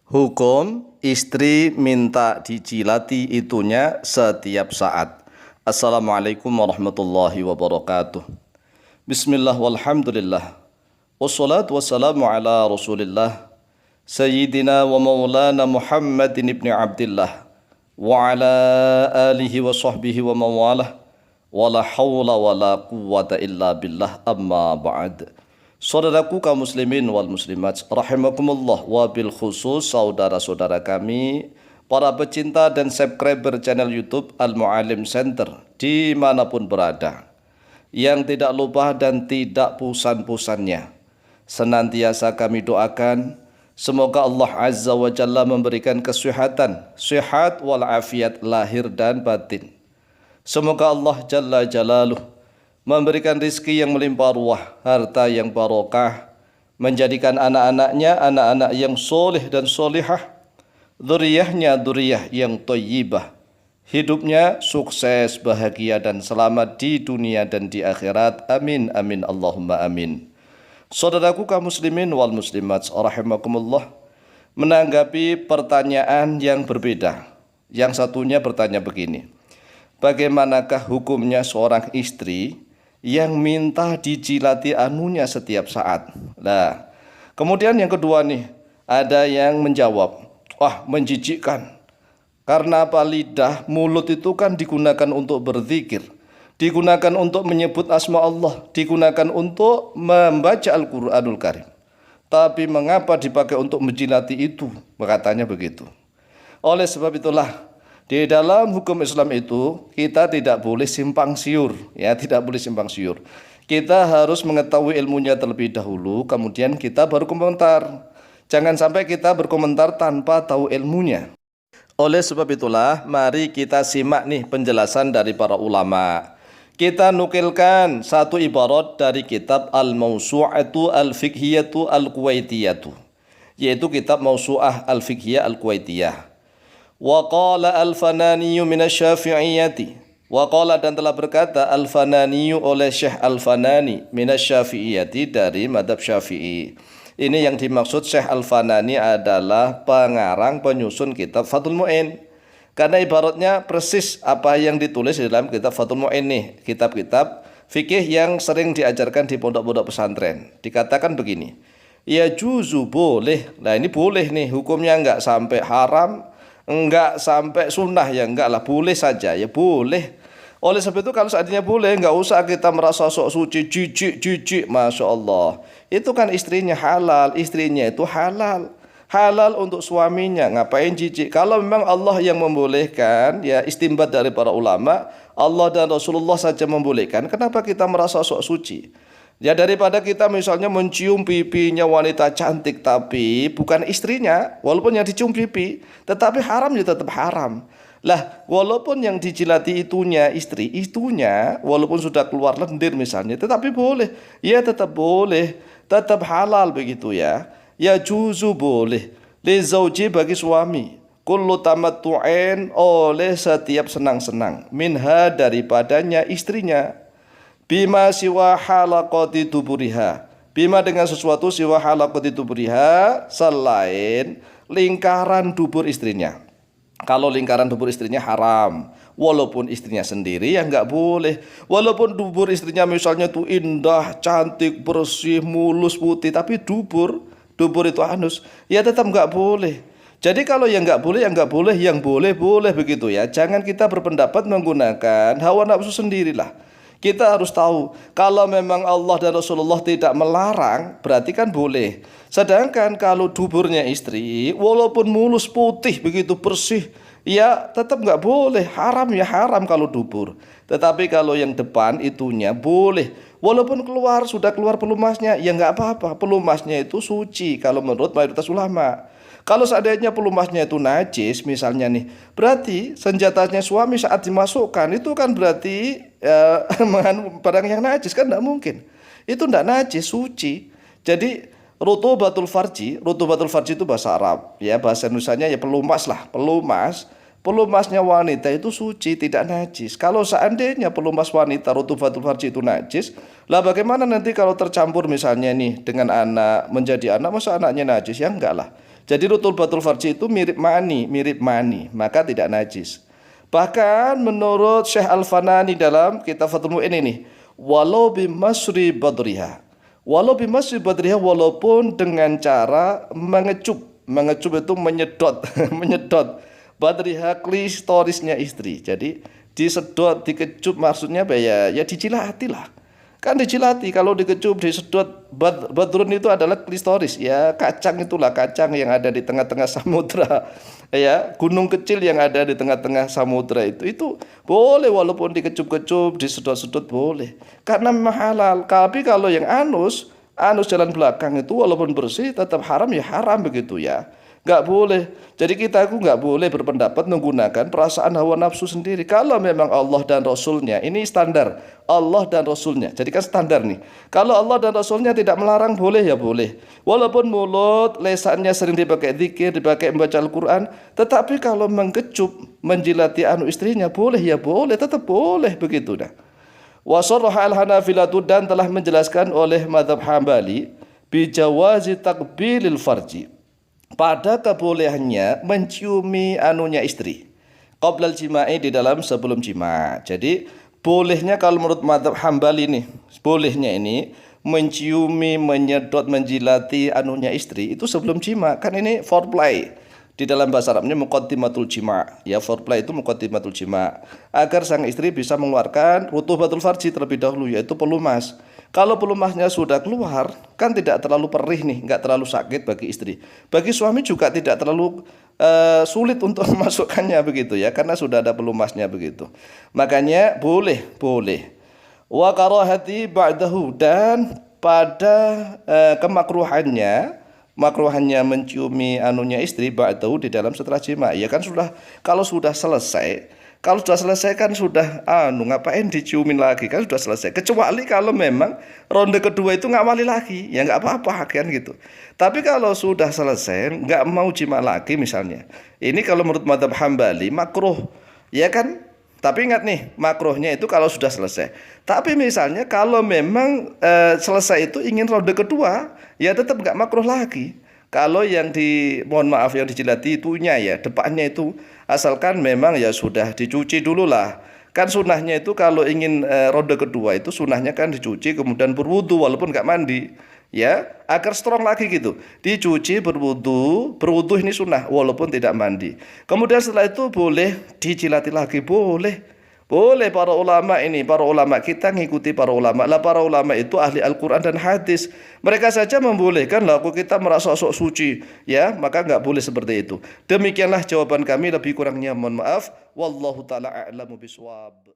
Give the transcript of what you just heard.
Hukum istri minta dijilati itunya setiap saat. Assalamualaikum warahmatullahi wabarakatuh. Bismillah walhamdulillah. Wassalatu wassalamu ala rasulillah. Sayyidina wa maulana Muhammadin ibn Abdillah. Wa ala alihi wa sahbihi wa mawalah. Wa la hawla wa la quwwata illa billah amma ba'd. Saudaraku kaum muslimin wal muslimat rahimakumullah, wabil khusus saudara-saudara kami para pecinta dan subscriber channel YouTube Al Muallim Center dimanapun berada, yang tidak lupa dan tidak pusan-pusannya senantiasa kami doakan semoga Allah Azza wa Jalla memberikan kesehatan, sehat wal afiat lahir dan batin. Semoga Allah Jalla Jalaluh memberikan rizki yang melimpah ruah, harta yang barokah, menjadikan anak-anaknya anak-anak yang soleh dan solihah, dzurriyyahnya dzurriyyah yang thayyibah, hidupnya sukses, bahagia dan selamat di dunia dan di akhirat. Amin amin Allahumma amin. Saudaraku kaum muslimin wal muslimat rahimakumullah, menanggapi pertanyaan yang berbeda. Yang satunya bertanya begini: bagaimanakah hukumnya seorang istri yang minta dijilati anunya setiap saat? Nah, kemudian yang kedua nih, ada yang menjawab, wah menjijikkan. Karena apa? Lidah, mulut itu kan digunakan untuk berzikir, digunakan untuk menyebut asma Allah, digunakan untuk membaca Al-Quranul Karim. Tapi mengapa dipakai untuk menjilati itu? Katanya begitu. Oleh sebab itulah, di dalam hukum Islam itu kita tidak boleh simpang siur, ya, tidak boleh simpang siur. Kita harus mengetahui ilmunya terlebih dahulu, kemudian kita baru komentar. Jangan sampai kita berkomentar tanpa tahu ilmunya. Oleh sebab itulah, mari kita simak nih penjelasan dari para ulama. Kita nukilkan satu ibarat dari kitab Al-Mawsu'atu Al-Fiqhiyatu Al-Kuwaitiyatu, yaitu kitab Mawsu'ah Al-Fiqhiyah Al-Kuwaitiyah. Wa qala al-Fanani min asy-Syafi'iyyati. Wa qala, dan telah berkata al-Fanani oleh Syekh al-Fanani min asy-Syafi'iyyati, dari madhab Syafi'i. Ini yang dimaksud Syekh al-Fanani adalah pengarang penyusun kitab Fathul Mu'in. Karena ibaratnya persis apa yang ditulis di dalam kitab Fathul Mu'in nih, kitab-kitab fikih yang sering diajarkan di pondok-pondok pesantren. Dikatakan begini: ya juzu, boleh. Nah ini boleh nih, hukumnya enggak sampai haram, enggak sampai sunnah, ya enggak lah, boleh saja, ya boleh. Oleh sebab itu kalau seandainya boleh, enggak usah kita merasa sok suci, jijik, Masya Allah. Itu kan istrinya halal, istrinya itu halal. Halal untuk suaminya, ngapain jijik? Kalau memang Allah yang membolehkan, ya istimbat dari para ulama, Allah dan Rasulullah saja membolehkan, kenapa kita merasa sok suci? Ya daripada kita misalnya mencium pipinya wanita cantik tapi bukan istrinya, walaupun yang dicium pipi, tetapi haram ya tetap haram. Lah, walaupun yang dijilati itunya istri, itunya walaupun sudah keluar lendir misalnya, tetapi boleh. Ya tetap boleh, tetap halal begitu ya. Ya juzu, boleh. Li zauji, bagi suami. Kullu tamattu'in, oleh setiap senang-senang. Minha, daripadanya istrinya. Bima siwa halaqati duburiha, bima dengan sesuatu siwa halaqati duburiha, selain lingkaran dubur istrinya. Kalau lingkaran dubur istrinya haram, walaupun istrinya sendiri ya nggak boleh. Walaupun dubur istrinya misalnya tuh indah, cantik, bersih, mulus, putih, tapi dubur itu anus, ya tetap nggak boleh. Jadi kalau yang nggak boleh, yang nggak boleh, yang boleh boleh, begitu ya. Jangan kita berpendapat menggunakan hawa nafsu sendirilah. Kita harus tahu, kalau memang Allah dan Rasulullah tidak melarang, berarti kan boleh. Sedangkan kalau duburnya istri, walaupun mulus, putih, begitu bersih, ya tetap nggak boleh. Haram ya haram kalau dubur. Tetapi kalau yang depan itunya boleh. Walaupun sudah keluar pelumasnya, ya nggak apa-apa. Pelumasnya itu suci kalau menurut mayoritas ulama. Kalau seandainya pelumasnya itu najis misalnya nih, berarti senjatanya suami saat dimasukkan itu kan berarti barang yang najis, kan tidak mungkin. Itu tidak najis, suci. Jadi rutubatul farji itu bahasa Arab, ya bahasa Indonesianya ya pelumas lah, pelumas. Pelumasnya wanita itu suci, tidak najis. Kalau seandainya pelumas wanita rutubatul farji itu najis, lah bagaimana nanti kalau tercampur misalnya nih dengan anak, menjadi anak, masa anaknya najis? Ya enggak lah. Jadi rutubatul farji itu mirip mani, maka tidak najis. Bahkan menurut Syekh Al-Fanani dalam kitab Fathul Mu'in ini, walau bimasri badriha. Walau bimasri badriha, walaupun dengan cara mengecup itu menyedot, menyedot badriha klistorisnya istri. Jadi disedot, dikecup maksudnya ya dicilati lah. Kan dicilati, kalau dikecup, disedot. Badrun itu adalah klistoris, ya kacang itulah, kacang yang ada di tengah-tengah samudra, ya gunung kecil yang ada di tengah-tengah samudra itu boleh walaupun dikecup-kecup, disedot-sedot boleh, karena memang halal. Tapi kalau yang anus jalan belakang itu walaupun bersih tetap haram, ya haram begitu ya. Nggak boleh. Jadi aku nggak boleh berpendapat menggunakan perasaan hawa nafsu sendiri. Kalau memang Allah dan Rasulnya, ini standar Allah dan Rasulnya, jadi kan standar nih. Kalau Allah dan Rasulnya tidak melarang, boleh ya boleh. Walaupun mulut, lesannya sering dipakai zikir, dipakai membaca Al-Quran, tetapi kalau mengecup, menjilati istrinya, boleh ya boleh, tetap boleh begitu dah. Wasarraha al-Hanafilatu, dan telah menjelaskan oleh mazhab Hambali bijawazi takbilil farji, pada kebolehannya menciumi istri qoblal jima'i, di dalam sebelum jima. Jadi bolehnya kalau menurut mazhab Hambali nih, bolehnya ini menciumi, menyedot, menjilati istri itu sebelum jima. Kan ini foreplay. Di dalam bahasa Arabnya muqaddimatul jima. Ya, foreplay itu muqaddimatul jima, agar sang istri bisa mengeluarkan rutubatul farji terlebih dahulu, yaitu pelumas. Kalau pelumasnya sudah keluar, kan tidak terlalu perih nih, nggak terlalu sakit bagi istri. Bagi suami juga tidak terlalu sulit untuk memasukkannya begitu ya, karena sudah ada pelumasnya begitu. Makanya boleh. Wa karahati ba'dahu, dan pada makruhannya menciumi istri ba'dahu, di dalam setelah jima. Ya kan kalau sudah selesai kan sudah ngapain diciumin lagi, kan sudah selesai. Kecuali kalau memang ronde kedua itu ngawali lagi, ya nggak apa-apa kan gitu. Tapi kalau sudah selesai nggak mau jima lagi misalnya, ini kalau menurut mazhab Hambali makruh, ya kan. Tapi ingat nih, makruhnya itu kalau sudah selesai. Tapi misalnya kalau memang selesai itu ingin ronde kedua, ya tetap nggak makruh lagi. Kalau yang mohon maaf, yang dijilati itunya ya, depannya itu, asalkan memang ya sudah dicuci dulu lah. Kan sunahnya itu kalau ingin ronde kedua itu sunahnya kan dicuci kemudian berwudu walaupun nggak mandi, ya agar strong lagi gitu. Dicuci, berwudu ini sunnah walaupun tidak mandi. Kemudian setelah itu boleh dijilati lagi, boleh. Para ulama kita ngikuti para ulama. Lah para ulama itu ahli Al-Quran dan hadis. Mereka saja membolehkan, lah kok kita merasa sok suci, ya maka nggak boleh seperti itu. Demikianlah jawaban kami, lebih kurangnya mohon maaf. Wallahu taala a'lamu bishawab.